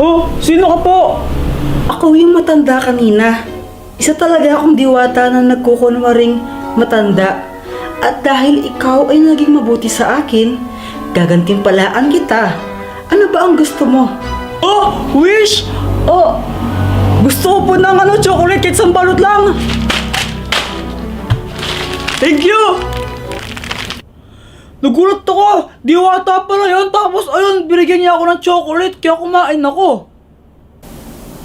Oh, sino ka po? Ako yung matanda kanina. Isa talaga akong diwata na nagkukunwaring matanda. At dahil ikaw ay naging mabuti sa akin, gagantimpalaan kita. Ano ba ang gusto mo? Oh, wish! Oh, gusto ko po ng chocolate kahit isang balot lang. Thank you! Nagulat ako! Diwata pala yun, tapos ayun, binigyan niya ako ng chocolate kaya kumain ako.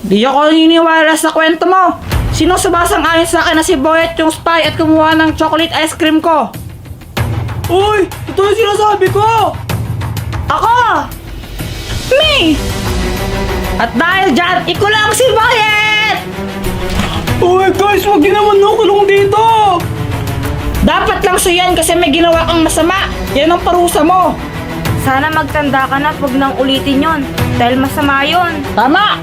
Di ako naniniwala sa kwento mo. Sinong sumasang-ayon sa akin na si Boyet yung spy at kumuha ng chocolate ice cream ko? Uy! Ito yung sinasabi ko! Ako! Me! At dahil dyan, ikulang si Boyet! Uy guys, wag niyo naman nung kulong dito! Dapat lang siya yan kasi may ginawa kang masama. Yan ang parusa mo. Sana magtanda ka na at huwag nang ulitin yon dahil masama yon. Tama!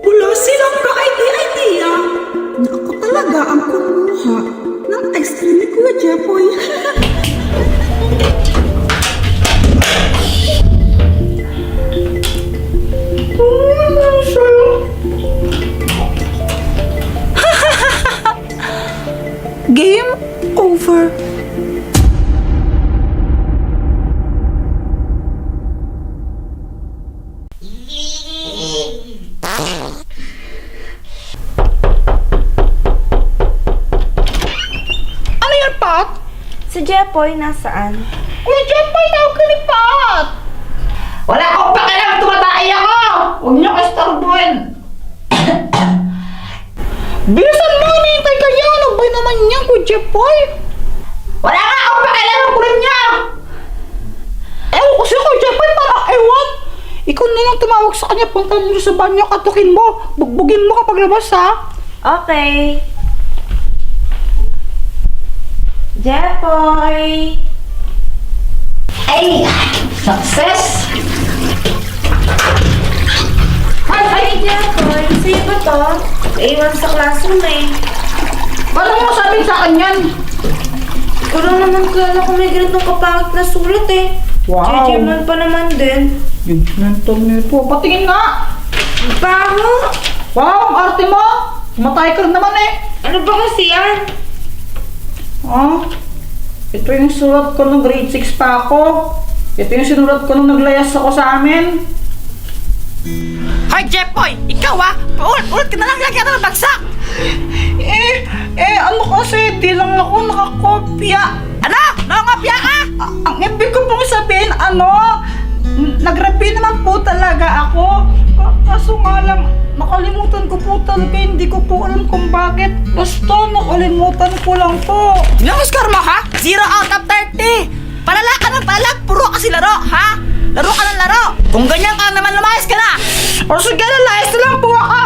Wala silang ka-idea. Na ako talaga ang kumuha ng ice cream ni Kuya Jepoy. Game over. Ano yan, Pat? Si Jepoy nasaan? Kuya Jepoy, tawag ka ni Pat! Wala akong pakialam, tumatay ako! Huwag niyo ko istorbuhin! Bilisan mo, hinihintay ka niya! Ano ba naman niya, Kuya Jepoy? Wala nga akong pakialam ang kulit niya! Ewan ko siya, Kuya Jepoy, parang ewan! Ikaw na lang tumawag sa kanya, punta niyo sa banyo, katukin mo! Bugbugin mo kapag labas, ha? Okay. Jepoy! Ay! Success! Ay, Jepoy! Sa'yo ba to? Iwan sa classroom eh. Paano mo sabihin sa akin yan? Ikaw lang naman kilala kung may ganitong kapangit na sulat eh. Wow. JJ man pa naman din. Yung mental nito. Patingin nga! Baho! Wow, ang arte mo! Matay ka rin naman eh! Ano ba kasi yan? Oh, ito yung sulat ko nung grade 6 pa ako. Ito yung sinulat ko nung naglayas ako sa amin. Hoy, Jepoy! Ikaw ah! Ulit ka na lang lagyan ng bagsak! Ano kasi, di lang ako nakakopya. Ano? Nakangapya ka? Ang ibig ko pong sabihin, nag-repeat naman po talaga ako. Kaso nga lang, nakalimutan ko po talaga, hindi ko po alam kung bakit. Basta nakalimutan ko lang po. Ilang score mo ha? 0 out of 30! Palala ka ng palala, puro kasi laro, ha? Laro ka ng laro! Kung ganyan ka naman, lumayas ka na! O sige, lalayas na lang po ako!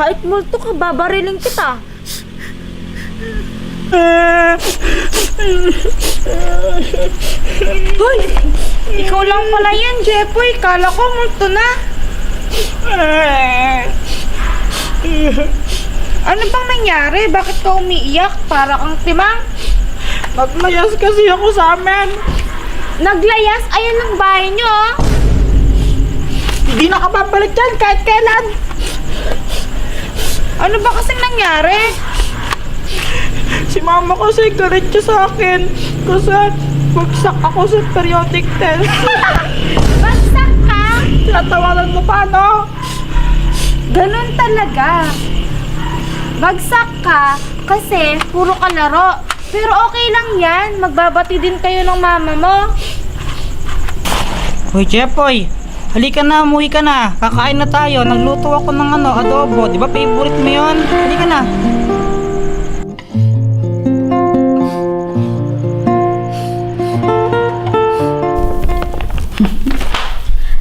Kahit multo ka, babariling kita. Hoy! Ikaw lang pala yan, Jepoy. Kala ko multo na. Ano bang nangyari? Bakit ka umiiyak? Para kang timang. Naglayas kasi ako sa amin. Naglayas? Ayan ang bahay nyo, oh. Hindi nakababalik yan kahit kailan. Ano ba kasing nangyari? Si mama kasi galit siya sa akin kasi bagsak ako sa periodic test. Bagsak tinatawanan mo pa, no? Ganun talaga. Bagsak ka kasi puro ka laro. Pero okay lang yan. Magbabati din kayo ng mama mo. Hoy, Jepoy. Halika na, umuwi ka na. Kakain na tayo. Nagluto ako ng adobo. Di ba favorite mo yun? Halika na.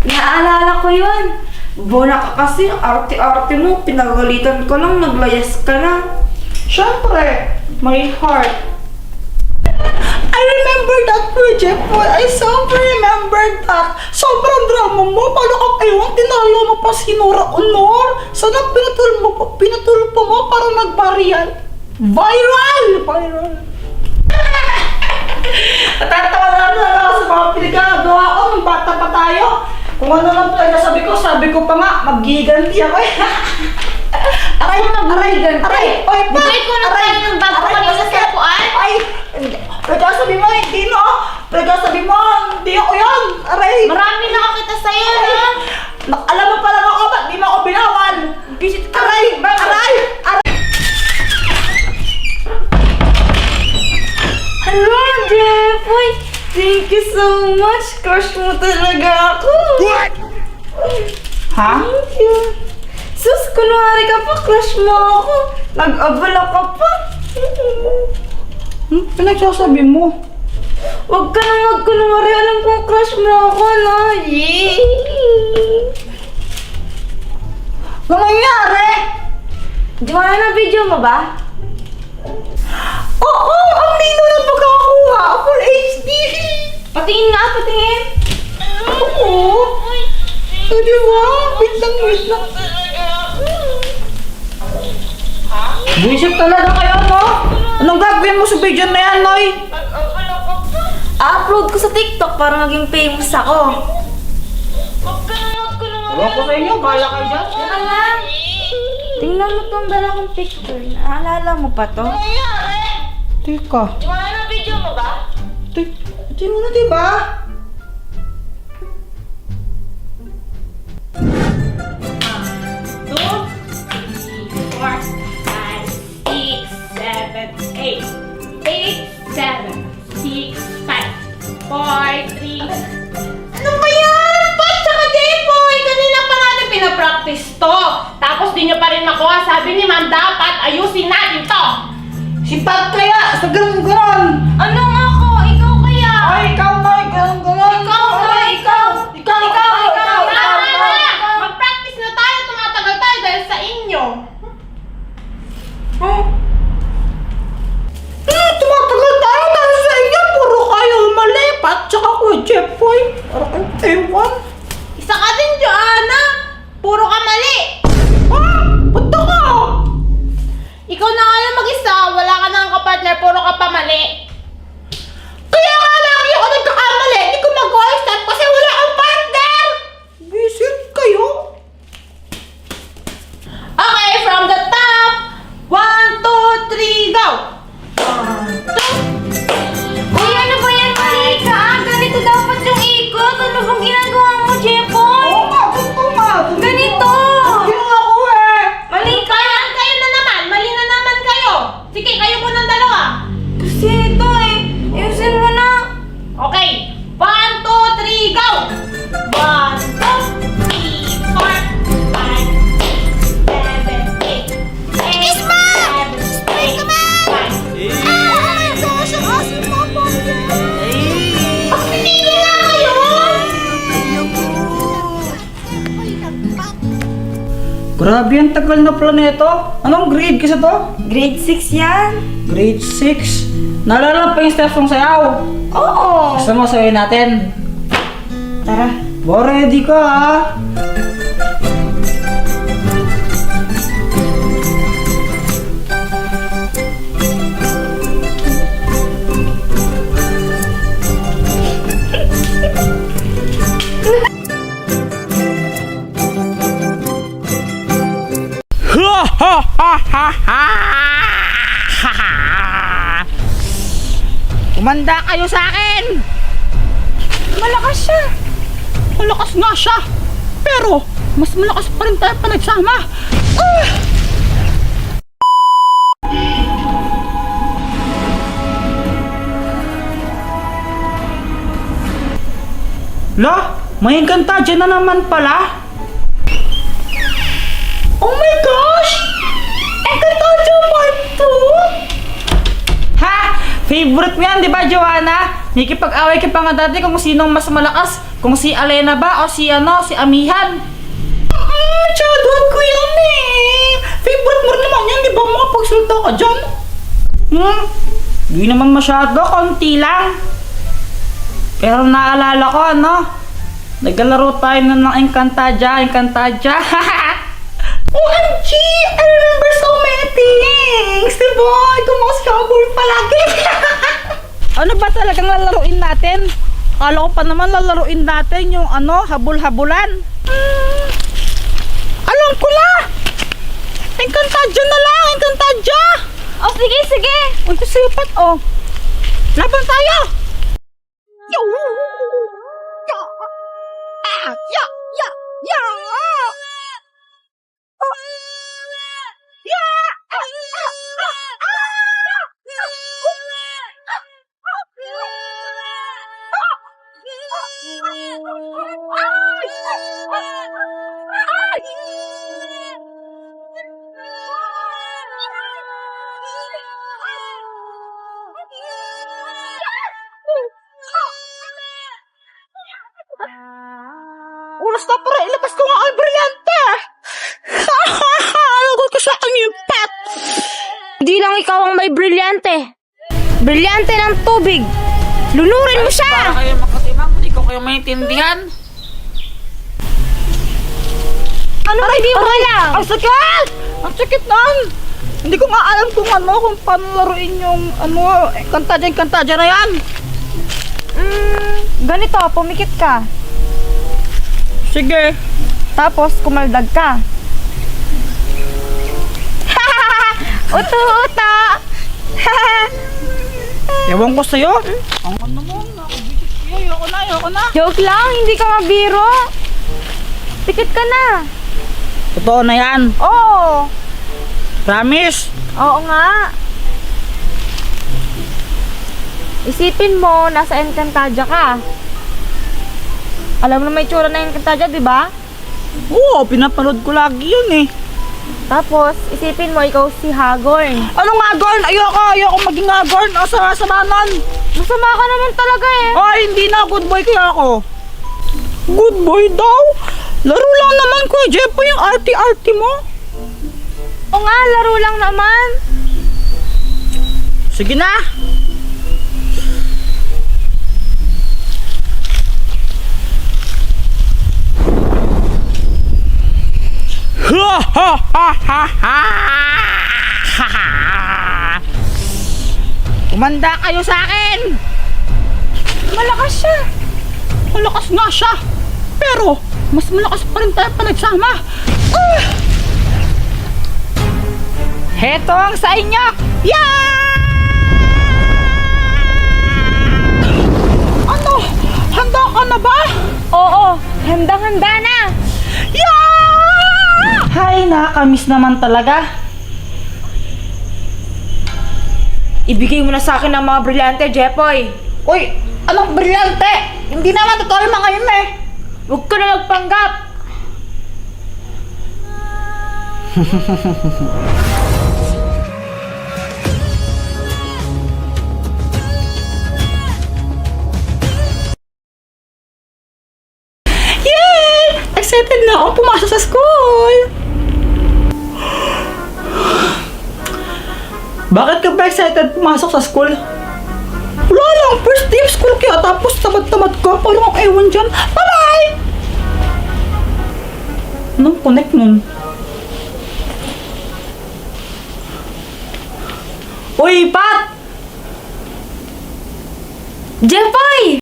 Naalala ko yun. Bona ka kasi, arte-arte mo. Pinagalitan ko lang, naglayas ka na. Siyempre, my heart. I remember that, Kuya Jepoy. I super remember that. Sobrang drama mo. Paano ka ewan? Tinalo mo pa si Nora Honor. Sana pinatulo pa mo para mag-viral. Viral! Natatawa na ako sa mga pinagagawa ko nung bata pa tayo. Kung ano lang talaga sabi ko pa nga, magiganti ako eh. Aray! Oy, pa! Bigay ko na tayo ng bago kanina sa sapuan. Ay! Pagkasabi mo, hindi no! Pagkasabi mo, hindi ako yan! Aray! Marami nakakita sa'yo, no? Alam mo pala ako, ba't di mo ako binawan? Visit ka. Aray! Aray! Hello, Jepoy! Thank you so much! Crush mo talaga ako! What? Ha? Thank you! Sus, kunwari ka pa, crush mo ako! Nag-abala ka pa! Pinagsasabi mo? Huwag ka na magkunwari, alam kong crush mo ako, no? Yay! Ano nangyari? Di ba na video mo ba? Oo! Ang lino na pagkakakuha! Full HD! Patingin nga, patingin! Oo! Di ba? Wait lang. Buisit talaga kayo, no? Anong gagawin mo sa video na yan, Noy? upload ko sa TikTok para maging famous ako. Ewan ko sa inyo, bahala kayo dyan. Teka lang. Tingnan mo tong dala kong picture. Naalala mo pa to? Teka. Wala na video mo ba? Di mo na, diba? Ano ba yan? Pat, tsaka Jepoy! Kanina pa natin pinapractice to. Tapos di nyo pa rin makuha. Sabi ni Ma'am, dapat ayusin natin to. Si Pat kaya, sa ganun-ganon. Ano nga ako? Ikaw kaya? Ay, ikaw, Noy, ganun-ganon. Ikaw. Mag-practice na tayo. Tumatagal tayo dahil sa inyo. Tumatagal tayo dahil sa inyo. Puro kayo mali. Pat, tsaka ko, Jepoy. Parang ewan. Isa ka din, Joanna. Puro ka mali. Punta ka. Ikaw na nga lang mag-isa. Wala ka nang kapartner. Puro ka pa mali. Kaya nga lagi ako nagkakamali. Hindi ko mag-start kasi wala akong partner. Visit kayo. Okay, from the top. 1, 2, 3, go! 1, 2. Uy, ano ba yan, Marika? Ganito dapat yung ikot. Ano bang ginagawa mo, Jepoy? Oo nga, gusto nga. Ganito! Yung ako eh. Mali ka! Kayo na naman. Mali na naman kayo. Sige, kayo po ng dalawa. Kasi ito eh. Ayusin mo na. Okay. 1, 2, 3, go! 1, 2, 3, 4, 5, 6, 7, 8. Kiss mo! Stay ka ba? Pagpiligo nga kayo! Grabe ang tagal na planeto. Anong grade kasi to? Grade 6 yan. Grade 6. Naalala pa yung steps ng sayaw. Oo. Gusto mo sayaw natin? Tara. Ready ka ha? Kumanda kayo sa akin! Malakas siya. Malakas nga siya. Pero, mas malakas pa rin tayo pa nagsama. La, may Encantadia na naman pala. Oh my gosh! Encantadia Part 2? Ha? Favorite mo yan, di ba, Joanna? Nakikipag-away ka pa nga dati kung sinong mas malakas. Kung si Alena ba o si Amihan. Childhood ko yan eh. Favorite mo rin naman yan, di ba? Makapagsalita ka dyan. Di naman masyado, konti lang. Pero naalala ko, naglalaro tayo ng Encantadia. OMG! I remember so many things! Diba? Ikaw mga cowboy palagi! Ano ba talagang lalaruin natin? Akala ko pa naman lalaruin natin yung habul-habulan. Alam ko na! Encantadia na lang! Encantadia! Oh, sige, sige. Uy, kasipat Laban tayo! Yo! Oras na para ilabas ko nga ang brilyante! Lagot ko sa akin yung pet! Di lang ikaw ang may brilyante. Brilyante ng tubig. Lunurin mo siya! Para kayo makatimang, hindi ko kayo maintindihan. Ano hindi mo alam? Ang sakit! Ang sakit nun! Hindi ko nga alam kung paano laruin yung Encantadia na yan. Ganito, pumikit ka. Sige. Tapos, kumaldag ka. Uto-uto! Ewan ko sa'yo. Ang mo, nakabigit kayo. Ayoko na. Joke lang, hindi ka mabiro. Pikit ka na. Totoo na yan. Oo. Promise. Oo nga. Isipin mo, nasa Encantadia ka. Alam mo na may tsura na Encantadia, di ba? Oo, pinapanood ko lagi yun eh. Tapos, isipin mo, ikaw si Hagorn. Ano nga, Gorn? Ayoko maging nga, Gorn. Sama nun. Masama ka naman talaga eh. Ay, hindi na. Good boy kaya ako. Good boy daw? Laro lang naman, Kuya Jepo, yung arty-arty mo. O nga, laro lang naman. Sige na. Ha ha ha ha ha! Kumanda kayo sa akin! Malakas siya. Malakas nga siya! Pero, mas malakas pa rin tayo pa nagsama! Heto ang sa inyo! Ano? Handa ka na ba? Oo, handang-handa na. Hay, nakakamiss naman talaga. Ibigay mo na sa akin ang mga brilyante, Jepoy. Uy, anong brilyante? Hindi naman totoo yung mga yun eh. Huwag ka na magpanggap. Yay! Excited na akong pumasok sa school! Bakit ka ba excited pumasok sa school? Wala lang, first day of school kaya tapos tamad-tamad ka, parang ang ewan dyan. Bye-bye! Anong connect nun? Uy, Pat! Jepoy!